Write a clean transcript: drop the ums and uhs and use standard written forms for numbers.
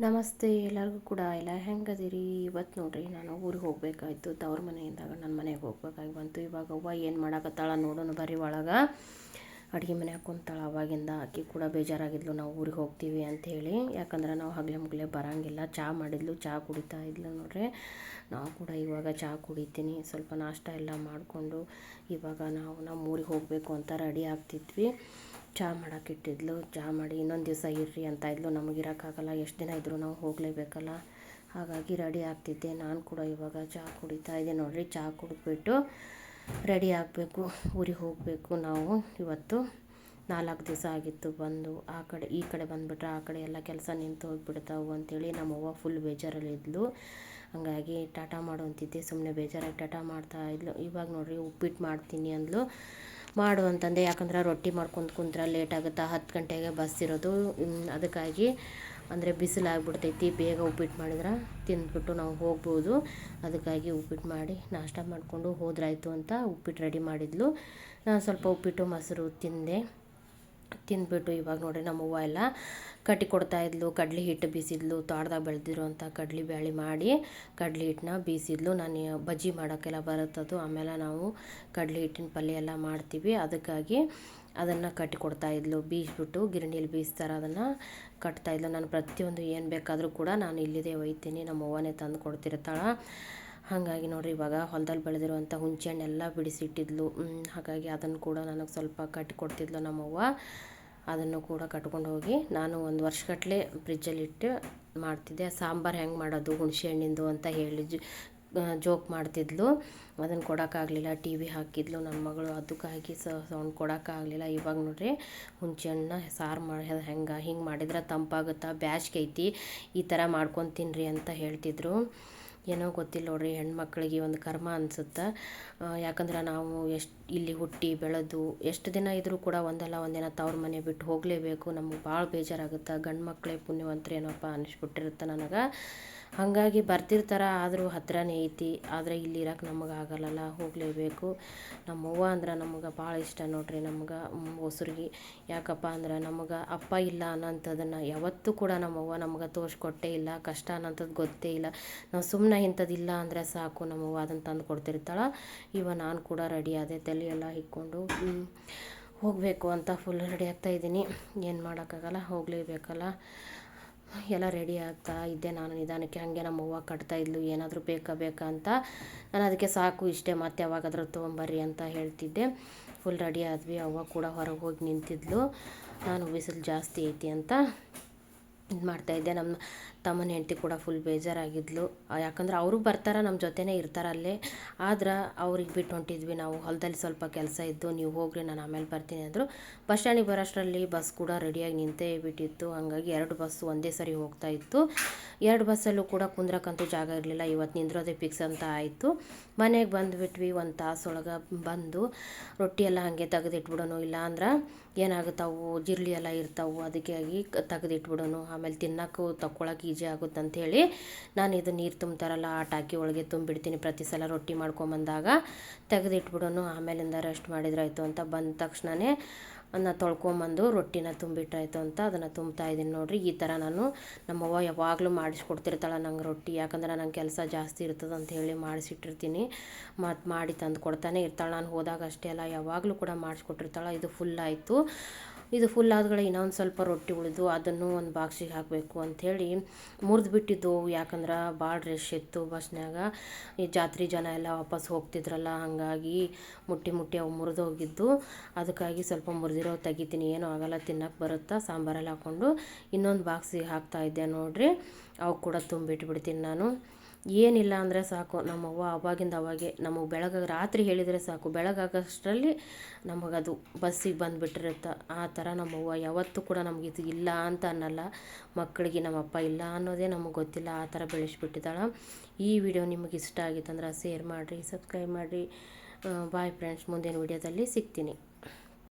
ನಮಸ್ತೆ ಎಲ್ಲರಿಗೂ ಕೂಡ. ಎಲ್ಲ ಹೆಂಗದಿರಿ? ಇವತ್ತು ನೋಡ್ರಿ ನಾನು ಊರಿಗೆ ಹೋಗಬೇಕಾಯ್ತು. ತವ್ರ ಮನೆಯಿಂದ ನನ್ನ ಮನೆಗೆ ಹೋಗ್ಬೇಕಾಗಿ ಬಂತು. ಇವಾಗ ಅವ್ವ ಏನು ಮಾಡಾಕತ್ತಾಳ ನೋಡೋಣ ಬರ್ರಿ. ಒಳಗೆ ಅಡುಗೆ ಮನೆ ಕುಂತಾಳ. ಅವಾಗಿಂದ ಆಕಿ ಕೂಡ ಬೇಜಾರಾಗಿದ್ಲು ನಾವು ಊರಿಗೆ ಹೋಗ್ತೀವಿ ಅಂಥೇಳಿ. ಯಾಕಂದ್ರೆ ನಾವು ಹಗಲೆ ಮುಗಲೆ ಬರೋಂಗಿಲ್ಲ. ಚಹಾ ಮಾಡಿದ್ಲು, ಚಹಾ ಕುಡಿತಾ ಇದ್ಲು ನೋಡ್ರಿ. ನಾವು ಕೂಡ ಇವಾಗ ಚಹಾ ಕುಡಿತೀನಿ. ಸ್ವಲ್ಪ ನಾಷ್ಟ ಎಲ್ಲ ಮಾಡಿಕೊಂಡು ಇವಾಗ ನಾವು ನಮ್ಮ ಊರಿಗೆ ಹೋಗಬೇಕು ಅಂತ ರೆಡಿ ಆಗ್ತಿದ್ವಿ. ಚಹಾ ಮಾಡೋಕ್ಕಿಟ್ಟಿದ್ಲು. ಚಹಾ ಮಾಡಿ ಇನ್ನೊಂದು ದಿವಸ ಇರ್ರಿ ಅಂತ ಇದ್ಲು. ನಮಗಿರೋಕ್ಕಾಗಲ್ಲ, ಎಷ್ಟು ದಿನ ಇದ್ದರೂ ನಾವು ಹೋಗಲೇಬೇಕಲ್ಲ. ಹಾಗಾಗಿ ರೆಡಿ ಆಗ್ತಿದ್ದೆ. ನಾನು ಕೂಡ ಇವಾಗ ಚಹಾ ಕುಡಿತಾ ಇದ್ದೆ ನೋಡಿರಿ. ಚಹಾ ಕುಡಿದ್ಬಿಟ್ಟು ರೆಡಿ ಆಗಬೇಕು, ಊರಿಗೆ ಹೋಗಬೇಕು. ನಾವು ಇವತ್ತು 4 ದಿವಸ ಆಗಿತ್ತು ಬಂದು. ಆ ಕಡೆ ಈ ಕಡೆ ಬಂದುಬಿಟ್ರೆ ಆ ಕಡೆ ಎಲ್ಲ ಕೆಲಸ ನಿಂತು ಹೋಗಿಬಿಡ್ತಾವು ಅಂಥೇಳಿ ನಮ್ಮವ್ವ ಫುಲ್ ಬೇಜಾರಲ್ಲಿದ್ಲು. ಹಾಗಾಗಿ ಟಾಟಾ ಮಾಡು ಅಂತಿದ್ದೆ. ಸುಮ್ಮನೆ ಬೇಜಾರಾಗಿ ಟಾಟಾ ಮಾಡ್ತಾ ಇದ್ಲು. ಇವಾಗ ನೋಡಿರಿ ಉಪ್ಪಿಟ್ಟು ಮಾಡ್ತೀನಿ ಅಂದ್ಲು. ಮಾಡು ಅಂತಂದೆ. ಯಾಕಂದ್ರೆ ರೊಟ್ಟಿ ಮಾಡ್ಕೊಂಡು ಕುಂತ್ರೆ ಲೇಟ್ ಆಗುತ್ತೆ. 10 ಗಂಟೆಗೆ ಬಸ್ ಇರೋದು. ಅದಕ್ಕಾಗಿ ಅಂದರೆ ಬಿಸಿಲಾಗ್ಬಿಡ್ತೈತಿ. ಬೇಗ ಉಪ್ಪಿಟ್ಟು ಮಾಡಿದ್ರೆ ತಿಂದ್ಬಿಟ್ಟು ನಾವು ಹೋಗ್ಬೋದು. ಅದಕ್ಕಾಗಿ ಉಪ್ಪಿಟ್ಟು ಮಾಡಿ ನಾಷ್ಟ ಮಾಡಿಕೊಂಡು ಹೋದ್ರಾಯ್ತು ಅಂತ ಉಪ್ಪಿಟ್ಟು ರೆಡಿ ಮಾಡಿದ್ಲು. ನಾನು ಸ್ವಲ್ಪ ಉಪ್ಪಿಟ್ಟು ಮೊಸರು ತಿಂದ್ಬಿಟ್ಟು ಇವಾಗ ನೋಡಿರಿ ನಮ್ಮವ್ವ ಎಲ್ಲ ಕಟ್ಟಿ ಕೊಡ್ತಾಯಿದ್ಲು. ಕಡ್ಲೆ ಹಿಟ್ಟು ಬೀಸಿದ್ಲು. ತೋಟದಾಗ ಬೆಳೆದಿರೋ ಅಂಥ ಕಡ್ಲೆ ಬೇಳೆ ಮಾಡಿ ಕಡ್ಲೆ ಹಿಟ್ಟನ್ನ ಬೀಸಿದ್ಲು. ನಾನು ಬಜ್ಜಿ ಮಾಡೋಕ್ಕೆಲ್ಲ ಬರುತ್ತದು. ಆಮೇಲೆ ನಾವು ಕಡ್ಲೆ ಹಿಟ್ಟಿನ ಪಲ್ಯ ಎಲ್ಲ ಮಾಡ್ತೀವಿ. ಅದಕ್ಕಾಗಿ ಅದನ್ನು ಕಟ್ಟಿ ಕೊಡ್ತಾಯಿದ್ಲು. ಬೀಸ್ಬಿಟ್ಟು ಗಿರಣಿಯಲ್ಲಿ ಬೀಸ್ತಾರೆ, ಅದನ್ನು ಕಟ್ತಾಯಿದ್ಲು. ನಾನು ಪ್ರತಿಯೊಂದು ಏನು ಬೇಕಾದರೂ ಕೂಡ ನಾನು ಇಲ್ಲಿದೆ ಒಯ್ತೀನಿ. ನಮ್ಮ ಅವ್ವನೇ ತಂದು ಕೊಡ್ತಿರ್ತಾಳೆ. ಹಾಗಾಗಿ ನೋಡಿರಿ ಇವಾಗ ಹೊಲದಲ್ಲಿ ಬೆಳೆದಿರುವಂಥ ಹುಣಸೆ ಹಣ್ಣೆಲ್ಲ ಬಿಡಿಸಿಟ್ಟಿದ್ಲು. ಹಾಗಾಗಿ ಅದನ್ನು ಕೂಡ ನನಗೆ ಸ್ವಲ್ಪ ಕಟ್ಟಿ ಕೊಡ್ತಿದ್ಲು ನಮ್ಮವ್ವ. ಅದನ್ನು ಕೂಡ ಕಟ್ಕೊಂಡು ಹೋಗಿ ನಾನು 1 ವರ್ಷಗಟ್ಟಲೆ ಫ್ರಿಜ್ಜಲ್ಲಿಟ್ಟು ಮಾಡ್ತಿದ್ದೆ. ಸಾಂಬಾರು ಹೆಂಗೆ ಮಾಡೋದು ಹುಣಸೆ ಹಣ್ಣಿಂದು ಅಂತ ಹೇಳಿ ಜೋಕ್ ಮಾಡ್ತಿದ್ಲು. ಅದನ್ನು ಕೊಡೋಕ್ಕಾಗಲಿಲ್ಲ. ಟಿ ವಿ ಹಾಕಿದ್ಲು ನನ್ನ ಮಗಳು. ಅದಕ್ಕಾಗಿ ಸೌಂಡ್ ಕೊಡೋಕ್ಕಾಗಲಿಲ್ಲ. ಇವಾಗ ನೋಡ್ರಿ ಹುಣಸೆ ಹಣ್ಣನ್ನ ಸಾರು ಮಾಡಿ ಹಿಂಗೆ ಮಾಡಿದ್ರೆ ತಂಪಾಗುತ್ತಾ, ಬ್ಯಾಸ್ಗೆ ಐತಿ, ಈ ಥರ ಮಾಡ್ಕೊಂಡು ತಿನ್ನಿರಿ ಅಂತ ಹೇಳ್ತಿದ್ರು. ಏನೋ ಗೊತ್ತಿಲ್ಲ ನೋಡ್ರಿ, ಹೆಣ್ಮಕ್ಳಿಗೆ ಒಂದು ಕರ್ಮ ಅನಿಸುತ್ತೆ. ಯಾಕಂದ್ರೆ ನಾವು ಇಲ್ಲಿ ಹುಟ್ಟಿ ಬೆಳೆದು ಎಷ್ಟು ದಿನ ಇದ್ದರೂ ಕೂಡ ಒಂದಲ್ಲ ಒಂದಿನ ತವ್ರ ಮನೆ ಬಿಟ್ಟು ಹೋಗಲೇಬೇಕು. ನಮಗೆ ಭಾಳ ಬೇಜಾರಾಗುತ್ತೆ. ಗಂಡು ಮಕ್ಕಳೇ ಪುಣ್ಯವಂತರು ಏನಪ್ಪ ಅನಿಸ್ಬಿಟ್ಟಿರುತ್ತೆ ನನಗೆ. ಹಾಗಾಗಿ ಬರ್ತಿರ್ತಾರೆ, ಆದರೂ ಹತ್ರನೇ ಐತಿ. ಆದರೆ ಇಲ್ಲಿ ಇರೋಕೆ ನಮಗೆ ಆಗಲ್ಲಲ್ಲ, ಹೋಗಲೇಬೇಕು. ನಮ್ಮವ್ವ ಅಂದ್ರೆ ನಮಗೆ ಭಾಳ ಇಷ್ಟ ನೋಡ್ರಿ. ನಮ್ಗೆ ಹೊಸರಿಗೆ ಯಾಕಪ್ಪ ಅಂದ್ರೆ ನಮಗೆ ಅಪ್ಪ ಇಲ್ಲ ಅನ್ನೋಂಥದ್ದನ್ನು ಯಾವತ್ತೂ ಕೂಡ ನಮ್ಮವ್ವ ನಮ್ಗೆ ತೋರಿಸ್ಕೊಟ್ಟೇ ಇಲ್ಲ. ಕಷ್ಟ ಅನ್ನೋಂಥದ್ದು ಗೊತ್ತೇ ಇಲ್ಲ. ನಾವು ಸುಮ್ಮನೆ ಇಂಥದ್ದಿಲ್ಲ ಅಂದರೆ ಸಾಕು, ನಮ್ಮವ್ವ ಅದನ್ನು ತಂದು ಕೊಡ್ತಿರ್ತಾಳೆ. ಇವಾಗ ನಾನು ಕೂಡ ರೆಡಿ ಆದೆ. ತಲೆ ಎಲ್ಲ ಇಕ್ಕೊಂಡು ಹೋಗಬೇಕು ಅಂತ ಫುಲ್ ರೆಡಿ ಆಗ್ತಾಯಿದ್ದೀನಿ. ಏನು ಮಾಡೋಕ್ಕಾಗಲ್ಲ, ಹೋಗಲೇಬೇಕಲ್ಲ. ಎಲ್ಲ ರೆಡಿ ಆಗ್ತಾ ಇದ್ದೆ ನಾನು ನಿಧಾನಕ್ಕೆ. ಹಾಗೆ ನಮ್ಮವ್ವ ಕಟ್ತಾಯಿದ್ಲು. ಏನಾದರೂ ಬೇಕಾ ಅಂತ. ನಾನು ಅದಕ್ಕೆ ಸಾಕು ಇಷ್ಟೇ, ಮತ್ತೆ ಯಾವಾಗಾದರೂ ತೊಗೊಂಬರ್ರಿ ಅಂತ ಹೇಳ್ತಿದ್ದೆ. ಫುಲ್ ರೆಡಿ ಆದ್ವಿ. ಅವ್ವ ಕೂಡ ಹೊರಗೆ ಹೋಗಿ ನಿಂತಿದ್ಲು. ನಾನು ಬಿಸಿಲು ಜಾಸ್ತಿ ಐತಿ ಅಂತ ಇದು ಮಾಡ್ತಾಯಿದ್ದೆ. ನಮ್ಮ ತಮ್ಮನ ಹೆಂಡತಿ ಕೂಡ ಫುಲ್ ಬೇಜಾರಾಗಿದ್ಲು. ಯಾಕಂದ್ರೆ ಅವರು ಬರ್ತಾರೆ, ನಮ್ಮ ಜೊತೆನೇ ಇರ್ತಾರೆ ಅಲ್ಲೇ. ಆದ್ರೆ ಅವ್ರಿಗೆ ಬಿಟ್ಟು ಹೊಂಟಿದ್ವಿ ನಾವು. ಹೊಲದಲ್ಲಿ ಸ್ವಲ್ಪ ಕೆಲಸ ಇದ್ದು, ನೀವು ಹೋಗ್ರಿ ನಾನು ಆಮೇಲೆ ಬರ್ತೀನಿ ಅಂದರು. ಬಸ್ ಸ್ಟ್ಯಾಂಡಿಗೆ ಬರೋಷ್ಟರಲ್ಲಿ ಬಸ್ ಕೂಡ ರೆಡಿಯಾಗಿ ನಿಂತೇ ಬಿಟ್ಟಿತ್ತು. ಹಾಗಾಗಿ 2 ಬಸ್ ಒಂದೇ ಸರಿ ಹೋಗ್ತಾಯಿತ್ತು. 2 ಬಸ್ಸಲ್ಲೂ ಕೂಡ ಕುಂದ್ರಕ್ಕಂತೂ ಜಾಗ ಇರಲಿಲ್ಲ. ಇವತ್ತು ನಿಂದ್ರೋದೇ ಫಿಕ್ಸ್ ಅಂತ ಆಯಿತು. ಮನೆಗೆ ಬಂದುಬಿಟ್ವಿ. 1 ತಾಸೊಳಗೆ ಬಂದು ರೊಟ್ಟಿ ಎಲ್ಲ ಹಾಗೆ ತೆಗೆದಿಟ್ಬಿಡೋನು. ಇಲ್ಲ ಅಂದ್ರೆ ಏನಾಗುತ್ತಾವು, ಜಿರಳಿ ಎಲ್ಲ ಇರ್ತಾವೆ. ಅದಕ್ಕಾಗಿ ತೆಗೆದಿಟ್ಬಿಡೋನು. ಆಮೇಲೆ ತಿನ್ನೋಕ್ಕೂ ತಗೊಳಕ್ಕೆ ಈಜಿ ಆಗುತ್ತೆ ಅಂಥೇಳಿ ನಾನು ಇದು ನೀರು ತುಂಬ್ತಾರಲ್ಲ ಆ ಟಾಕಿ ಒಳಗೆ ತುಂಬಿಡ್ತೀನಿ. ಪ್ರತಿ ಸಲ ರೊಟ್ಟಿ ಮಾಡ್ಕೊಂಬಂದಾಗ ತೆಗೆದಿಟ್ಬಿಡೋನು. ಆಮೇಲಿಂದ ರೆಸ್ಟ್ ಮಾಡಿದ್ರಾಯ್ತು ಅಂತ ಬಂದ ತಕ್ಷಣವೇ ಅದನ್ನ ತೊಳ್ಕೊಂಬಂದು ರೊಟ್ಟಿನ ತುಂಬಿಟ್ರಾಯ್ತು ಅಂತ ಅದನ್ನು ತುಂಬ್ತಾಯಿದ್ದೀನಿ ನೋಡಿರಿ. ಈ ಥರ ನಾನು ನಮ್ಮವ್ವ ಯಾವಾಗಲೂ ಮಾಡಿಸ್ಕೊಡ್ತಿರ್ತಾಳೆ ನಂಗೆ ರೊಟ್ಟಿ. ಯಾಕಂದ್ರೆ ನಂಗೆ ಕೆಲಸ ಜಾಸ್ತಿ ಇರ್ತದೆ ಅಂತ ಹೇಳಿ ಮಾಡಿಸಿಟ್ಟಿರ್ತೀನಿ. ಮತ್ತು ಮಾಡಿ ತಂದು ಕೊಡ್ತಾನೆ ಇರ್ತಾಳೆ. ನಾನು ಹೋದಾಗ ಅಷ್ಟೇ ಅಲ್ಲ, ಯಾವಾಗಲೂ ಕೂಡ ಮಾಡಿಸ್ಕೊಟ್ಟಿರ್ತಾಳೆ. ಇದು ಫುಲ್ ಆಯಿತು. ಇದು ಫುಲ್ ಆದಗಳೇ ಇನ್ನೊಂದು ಸ್ವಲ್ಪ ರೊಟ್ಟಿ ಉಳಿದು ಅದನ್ನು ಒಂದು ಬಾಕ್ಸಿಗೆ ಹಾಕಬೇಕು ಅಂಥೇಳಿ ಮುರಿದ್ಬಿಟ್ಟಿದ್ದು. ಯಾಕಂದ್ರೆ ಭಾಳ ರಶ್ ಇತ್ತು ಬಸ್ನಾಗ. ಈ ಜಾತ್ರೆ ಜನ ಎಲ್ಲ ವಾಪಸ್ ಹೋಗ್ತಿದ್ರಲ್ಲ, ಹಾಗಾಗಿ ಮುಟ್ಟಿ ಅವು ಮುರಿದು ಹೋಗಿದ್ದು. ಅದಕ್ಕಾಗಿ ಸ್ವಲ್ಪ ಮುರಿದಿರೋ ತೆಗಿತೀನಿ. ಏನೂ ಆಗಲ್ಲ, ತಿನ್ನೋಕೆ ಬರುತ್ತಾ. ಸಾಂಬಾರಲ್ಲಿ ಹಾಕ್ಕೊಂಡು ಇನ್ನೊಂದು ಬಾಕ್ಸಿಗೆ ಹಾಕ್ತಾಯಿದ್ದೆ ನೋಡಿರಿ. ಅವು ಕೂಡ ತುಂಬಿಟ್ಬಿಡ್ತೀನಿ ನಾನು. ಏನಿಲ್ಲ ಅಂದರೆ ಸಾಕು, ನಮ್ಮವ್ವ ಅವಾಗೆ ನಮಗೆ ರಾತ್ರಿ ಹೇಳಿದರೆ ಸಾಕು, ಬೆಳಗಾಗೋಷ್ಟರಲ್ಲಿ ನಮಗದು ಬಸ್ಸಿಗೆ ಬಂದುಬಿಟ್ಟಿರುತ್ತೆ. ಆ ಥರ ನಮ್ಮವ್ವ ಯಾವತ್ತೂ ಕೂಡ ನಮಗೆ ಇದು ಇಲ್ಲ ಅಂತ ಅನ್ನಲ್ಲ. ಮಕ್ಕಳಿಗೆ ನಮ್ಮಪ್ಪ ಇಲ್ಲ ಅನ್ನೋದೇ ನಮಗೆ ಗೊತ್ತಿಲ್ಲ, ಆ ಥರ ಬೆಳೆಸ್ಬಿಟ್ಟಿದ್ದಾಳೆ. ಈ ವಿಡಿಯೋ ನಿಮಗೆ ಇಷ್ಟ ಆಗಿತ್ತಂದ್ರೆ ಶೇರ್ ಮಾಡಿರಿ, ಸಬ್ಸ್ಕ್ರೈಬ್ ಮಾಡಿರಿ. ಬಾಯ್ ಫ್ರೆಂಡ್ಸ್, ಮುಂದಿನ ವಿಡಿಯೋದಲ್ಲಿ ಸಿಗ್ತೀನಿ.